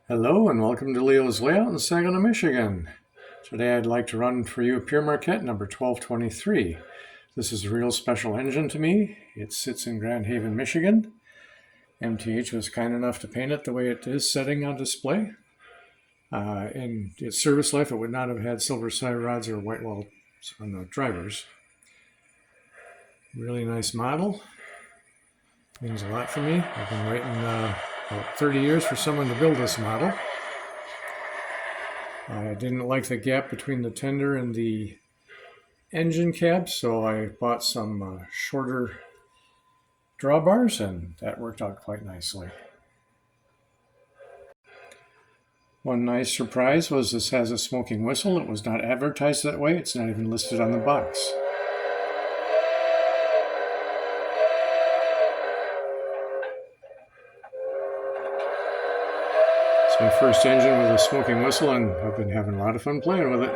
Hello and welcome to Leo's Layout in Saginaw, Michigan. Today I'd like to run for you a Pere Marquette number 1223. This is a real special engine to me. It sits in Grand Haven, Michigan. MTH was kind enough to paint it the way it is setting on display. In its service life, it would not have had silver side rods or white wall on the drivers. Really nice model. Means a lot for me. I've been waiting about 30 years for someone to build this model. I didn't like the gap between the tender and the engine cab, so I bought some shorter drawbars, and that worked out quite nicely. One nice surprise was this has a smoking whistle. It was not advertised that way. It's not even listed on the box. It's my first engine with a smoking whistle, and I've been having a lot of fun playing with it.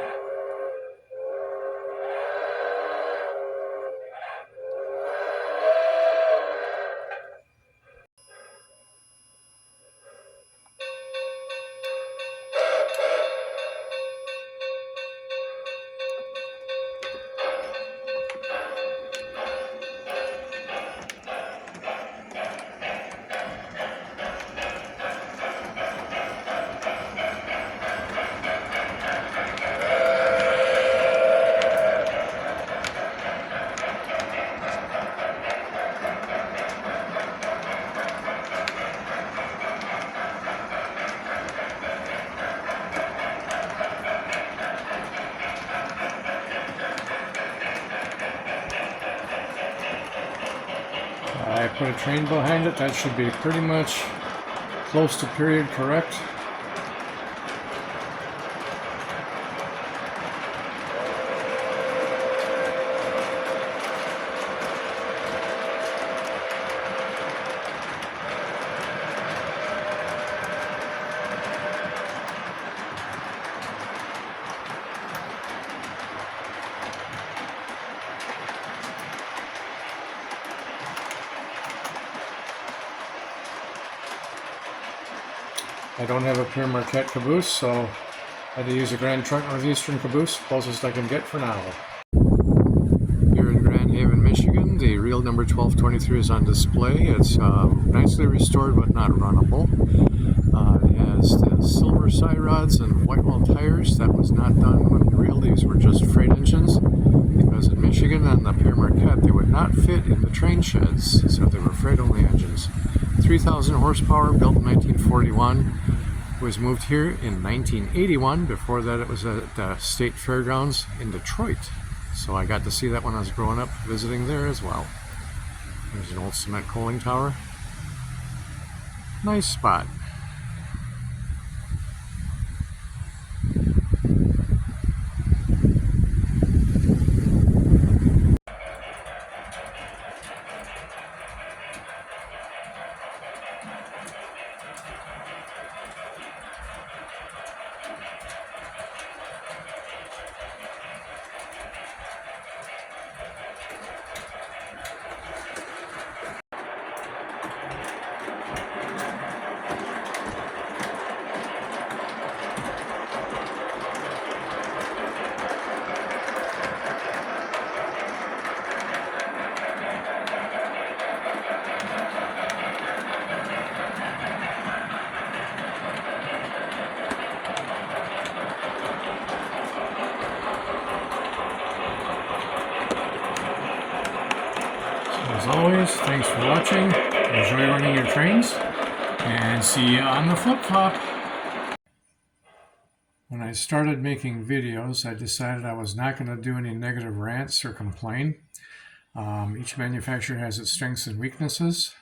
I put a train behind it. That should be pretty much close to period correct. I don't have a Pere Marquette caboose, so I had to use a Grand Trunk Northeastern caboose, closest I can get for now. Here in Grand Haven, Michigan, the real number 1223 is on display. It's nicely restored but not runnable. It has the silver side rods and white wall tires. That was not done when real. These were just freight engines, because in Michigan on the Pere Marquette they would not fit in the train sheds, so they were freight only engines. 3,000 horsepower, built in 1941. Was moved here in 1981. Before that it was at the State Fairgrounds in Detroit. So I got to see that when I was growing up, visiting there as well. There's an old cement coaling tower. Nice spot. As always, thanks for watching. Enjoy running your trains, and see you on the flip-flop. When I started making videos, I decided I was not going to do any negative rants or complain. Each manufacturer has its strengths and weaknesses.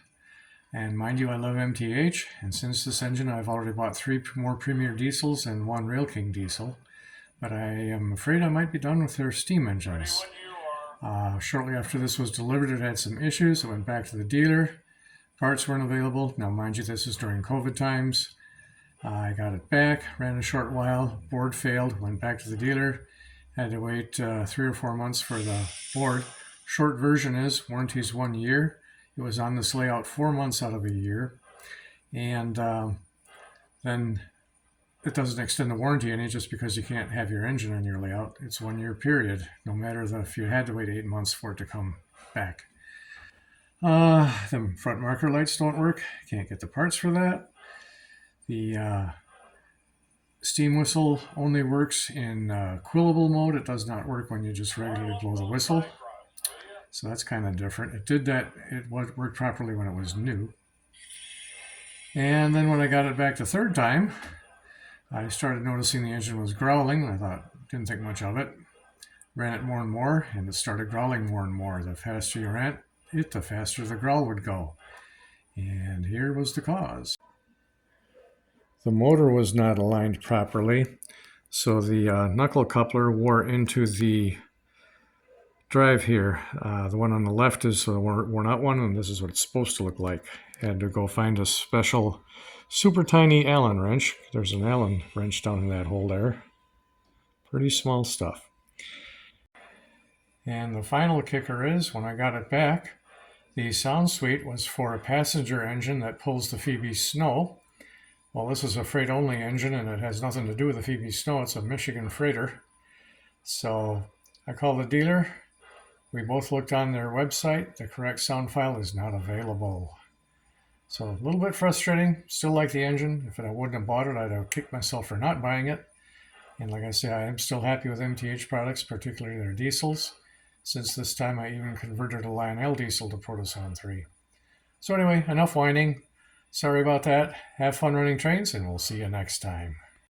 And mind you, I love MTH, and since this engine I've already bought 3 more Premier diesels and 1 Rail King diesel. But I am afraid I might be done with their steam engines. Shortly after this was delivered, it had some issues. It went back to the dealer. Parts weren't available. Now, mind you, this is during COVID times. I got it back, ran a short while, board failed, went back to the dealer. Had to wait 3 or 4 months for the board. Short version is warranty's 1 year. It was on this layout 4 months out of a year. And then it doesn't extend the warranty any just because you can't have your engine on your layout. It's 1 year period, no matter if you had to wait 8 months for it to come back. The front marker lights don't work. Can't get the parts for that. The steam whistle only works in quillable mode. It does not work when you just regularly blow the whistle. So that's kind of different. It did that. It worked properly when it was new. And then when I got it back the third time, I started noticing the engine was growling. I didn't think much of it. Ran it more and more, and it started growling more and more. The faster you ran it, the faster the growl would go. And here was the cause. The motor was not aligned properly, so the knuckle coupler wore into the drive here. The one on the left is the worn out one, and this is what it's supposed to look like. Had to go find a special super tiny Allen wrench. There's an Allen wrench down in that hole there. Pretty small stuff. And the final kicker is, when I got it back, the sound suite was for a passenger engine that pulls the Phoebe Snow. Well, this is a freight-only engine, and it has nothing to do with the Phoebe Snow. It's a Michigan freighter. So I called the dealer. We both looked on their website. The correct sound file is not available. So a little bit frustrating. Still like the engine. If I wouldn't have bought it, I'd have kicked myself for not buying it. And like I say, I am still happy with MTH products, particularly their diesels. Since this time, I even converted a Lionel diesel to Protosound 3. So anyway, enough whining. Sorry about that. Have fun running trains, and we'll see you next time.